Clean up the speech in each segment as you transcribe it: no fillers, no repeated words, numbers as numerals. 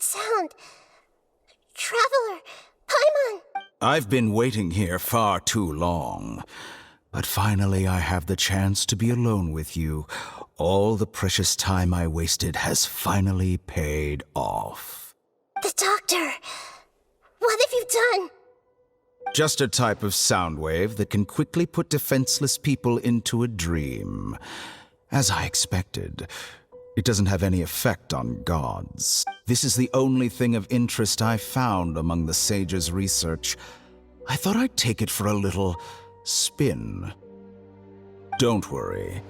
that sound? Traveler, Paimon! I've been waiting here far too long. But finally I have the chance to be alone with you. All the precious time I wasted has finally paid off. The doctor! What have you done? Just a type of sound wave that can quickly put defenseless people into a dream. As I expected, it doesn't have any effect on gods. This is the only thing of interest I found among the sage's research. I thought I'd take it for a little spin. Don't worry.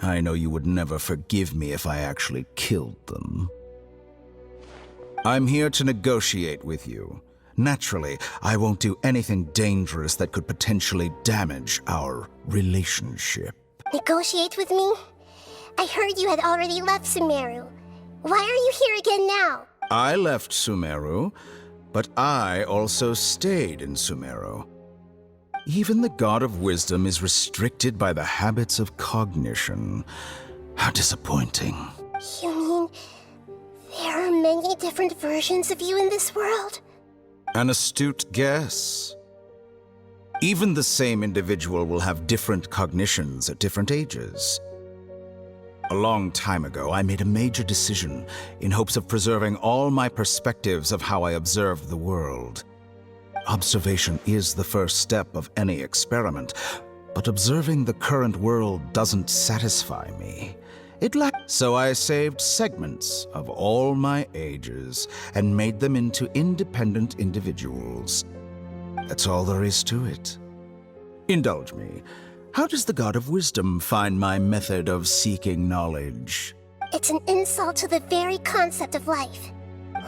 I know you would never forgive me if I actually killed them. I'm here to negotiate with you. Naturally, I won't do anything dangerous that could potentially damage our relationship. Negotiate with me? I heard you had already left Sumeru. Why are you here again now? I left Sumeru, but I also stayed in Sumeru. Even the God of Wisdom is restricted by the habits of cognition. How disappointing. You mean there are many different versions of you in this world? An astute guess. Even the same individual will have different cognitions at different ages. A long time ago, I made a major decision in hopes of preserving all my perspectives of how I observed the world. Observation is the first step of any experiment, but observing the current world doesn't satisfy me. So I saved segments of all my ages and made them into independent individuals. That's all there is to it. Indulge me. How does the God of Wisdom find my method of seeking knowledge? It's an insult to the very concept of life.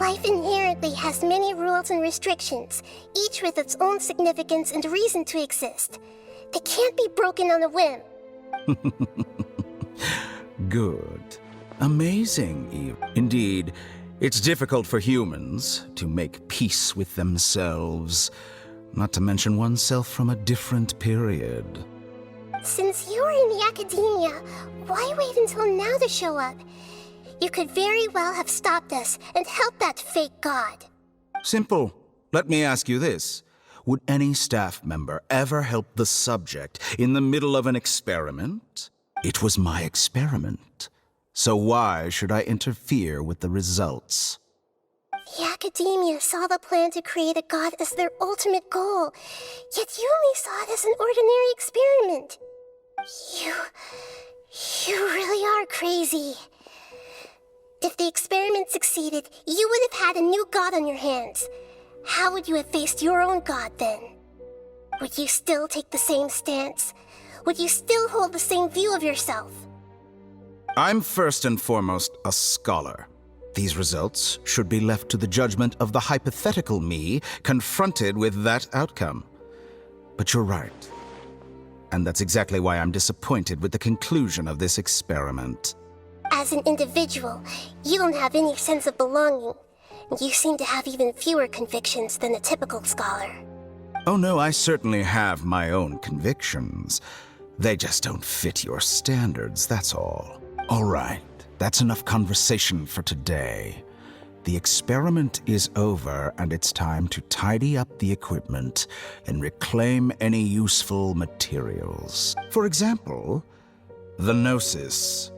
Life inherently has many rules and restrictions, each with its own significance and reason to exist. They can't be broken on a whim. Good. Amazing, Eve. Indeed, it's difficult for humans to make peace with themselves, not to mention oneself from a different period. Since you were in the academia, why wait until now to show up? You could very well have stopped us and helped that fake god. Simple. Let me ask you this. Would any staff member ever help the subject in the middle of an experiment? It was my experiment. So why should I interfere with the results? The academia saw the plan to create a god as their ultimate goal, yet you only saw it as an ordinary experiment. You really are crazy. If the experiment succeeded, you would have had a new god on your hands. How would you have faced your own god then? Would you still take the same stance? Would you still hold the same view of yourself? I'm first and foremost a scholar. These results should be left to the judgment of the hypothetical me confronted with that outcome. But you're right. And that's exactly why I'm disappointed with the conclusion of this experiment. As an individual, you don't have any sense of belonging. You seem to have even fewer convictions than a typical scholar. Oh no, I certainly have my own convictions. They just don't fit your standards, that's all. All right, that's enough conversation for today. The experiment is over, and it's time to tidy up the equipment and reclaim any useful materials. For example, the Gnosis.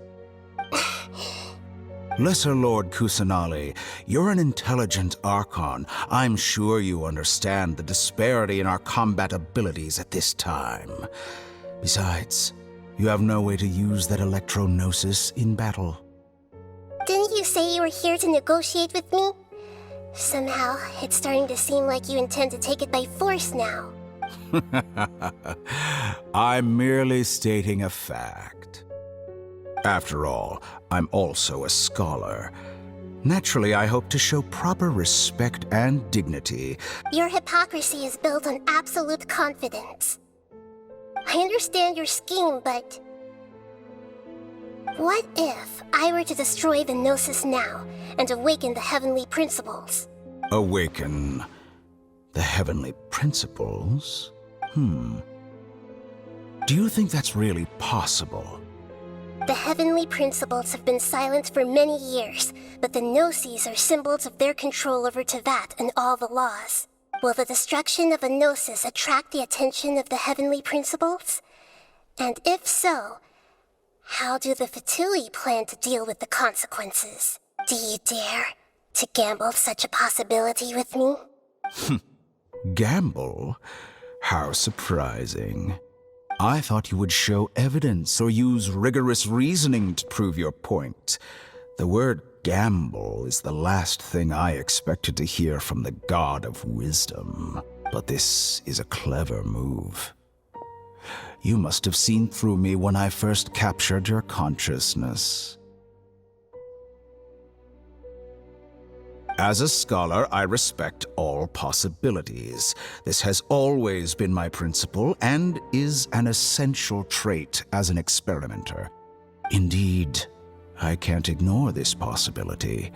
Lesser Lord Kusanali, you're an intelligent Archon. I'm sure you understand the disparity in our combat abilities at this time. Besides, you have no way to use that Electro-Gnosis in battle. Didn't you say you were here to negotiate with me? Somehow, it's starting to seem like you intend to take it by force now. I'm merely stating a fact. After all, I'm also a scholar. Naturally, I hope to show proper respect and dignity. Your hypocrisy is built on absolute confidence. I understand your scheme, but... what if I were to destroy the Gnosis now and awaken the heavenly principles? Awaken the heavenly principles? Do you think that's really possible? The heavenly principles have been silent for many years, but the Gnosis are symbols of their control over Teyvat and all the laws. Will the destruction of a Gnosis attract the attention of the heavenly principles? And if so, how do the Fatui plan to deal with the consequences? Do you dare to gamble such a possibility with me? Gamble? How surprising. I thought you would show evidence or use rigorous reasoning to prove your point. The word gamble is the last thing I expected to hear from the God of Wisdom. But this is a clever move. You must have seen through me when I first captured your consciousness. As a scholar, I respect all possibilities. This has always been my principle and is an essential trait as an experimenter. Indeed, I can't ignore this possibility.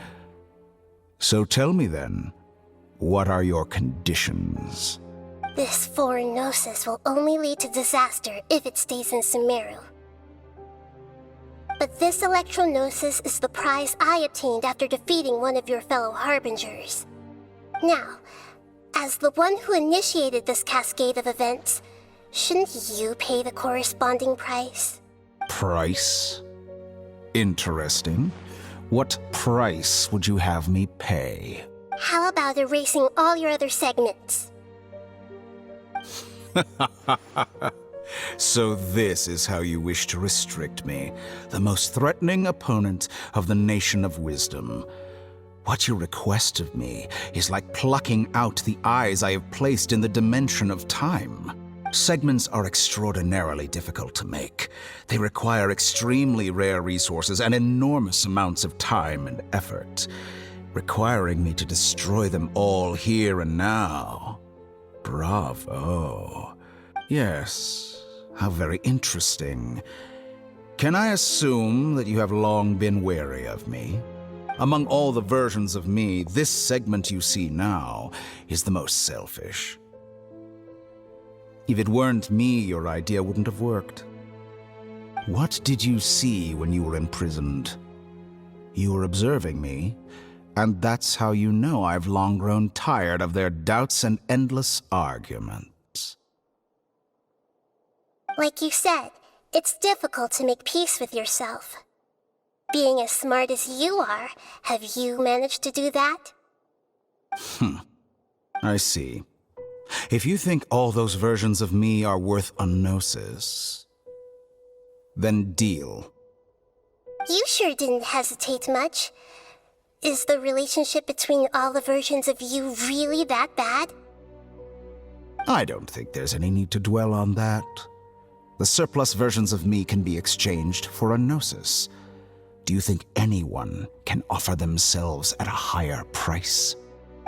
So tell me then, what are your conditions? This foreign Gnosis will only lead to disaster if it stays in Sumeru. But this Electro-Gnosis is the prize I obtained after defeating one of your fellow Harbingers. Now, as the one who initiated this cascade of events, shouldn't you pay the corresponding price? Price? Interesting. What price would you have me pay? How about erasing all your other segments? So this is how you wish to restrict me, the most threatening opponent of the Nation of Wisdom. What you request of me is like plucking out the eyes I have placed in the dimension of time. Segments are extraordinarily difficult to make. They require extremely rare resources and enormous amounts of time and effort, requiring me to destroy them all here and now. Bravo. Yes, how very interesting. Can I assume that you have long been wary of me? Among all the versions of me, this segment you see now is the most selfish. If it weren't me, your idea wouldn't have worked. What did you see when you were imprisoned? You were observing me, and that's how you know I've long grown tired of their doubts and endless arguments. Like you said, it's difficult to make peace with yourself. Being as smart as you are, have you managed to do that? I see. If you think all those versions of me are worth a gnosis, then deal. You sure didn't hesitate much. Is the relationship between all the versions of you really that bad? I don't think there's any need to dwell on that. The surplus versions of me can be exchanged for a gnosis. Do you think anyone can offer themselves at a higher price?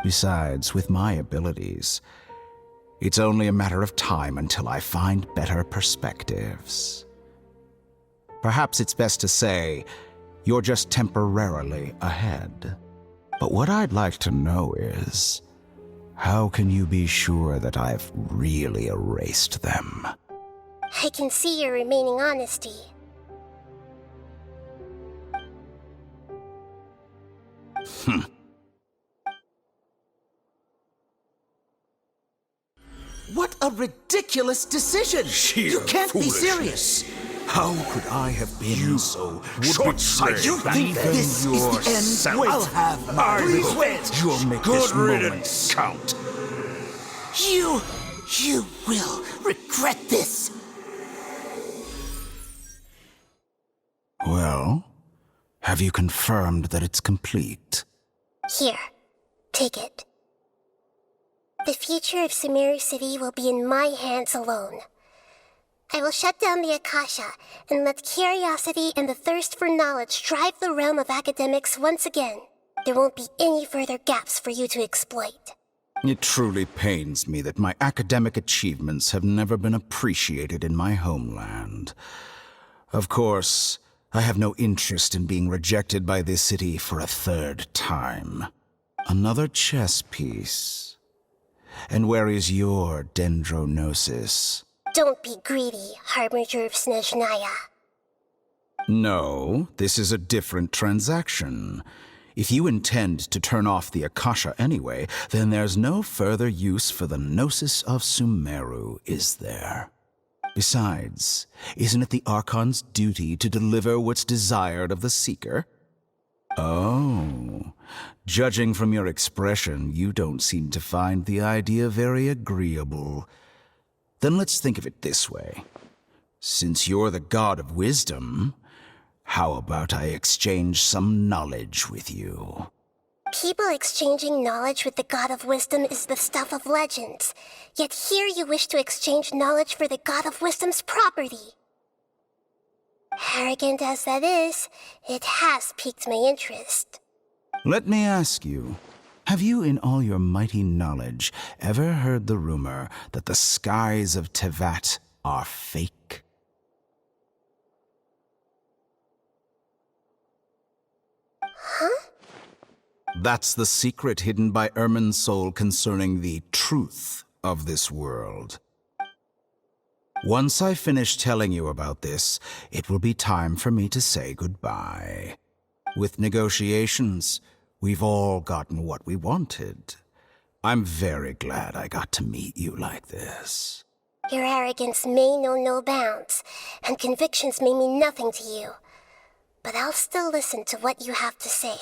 Besides, with my abilities, it's only a matter of time until I find better perspectives. Perhaps it's best to say, you're just temporarily ahead. But what I'd like to know is, how can you be sure that I've really erased them? I can see your remaining honesty. What a ridiculous decision! You can't be serious! How could I have been so short-sighted? You think this is the end? I'll have my revenge! You'll make this moment count. You will regret this! Well, have you confirmed that it's complete? Here, take it. The future of Sumeru City will be in my hands alone. I will shut down the Akasha and let curiosity and the thirst for knowledge drive the realm of academics once again. There won't be any further gaps for you to exploit. It truly pains me that my academic achievements have never been appreciated in my homeland. Of course, I have no interest in being rejected by this city for a third time. Another chess piece. And where is your dendrognosis? Don't be greedy, Harbinger of Snezhnaya. No, this is a different transaction. If you intend to turn off the Akasha anyway, then there's no further use for the Gnosis of Sumeru, is there? Besides, isn't it the Archon's duty to deliver what's desired of the Seeker? Oh, judging from your expression, you don't seem to find the idea very agreeable. Then let's think of it this way. Since you're the god of wisdom, how about I exchange some knowledge with you? People exchanging knowledge with the god of wisdom is the stuff of legends. Yet here you wish to exchange knowledge for the god of wisdom's property. Arrogant as that is, it has piqued my interest. Let me ask you, have you in all your mighty knowledge ever heard the rumor that the skies of Tevat are fake? Huh? That's the secret hidden by Ermin's soul concerning the truth of this world. Once I finish telling you about this, it will be time for me to say goodbye. With negotiations, we've all gotten what we wanted. I'm very glad I got to meet you like this. Your arrogance may know no bounds, and convictions may mean nothing to you. But I'll still listen to what you have to say.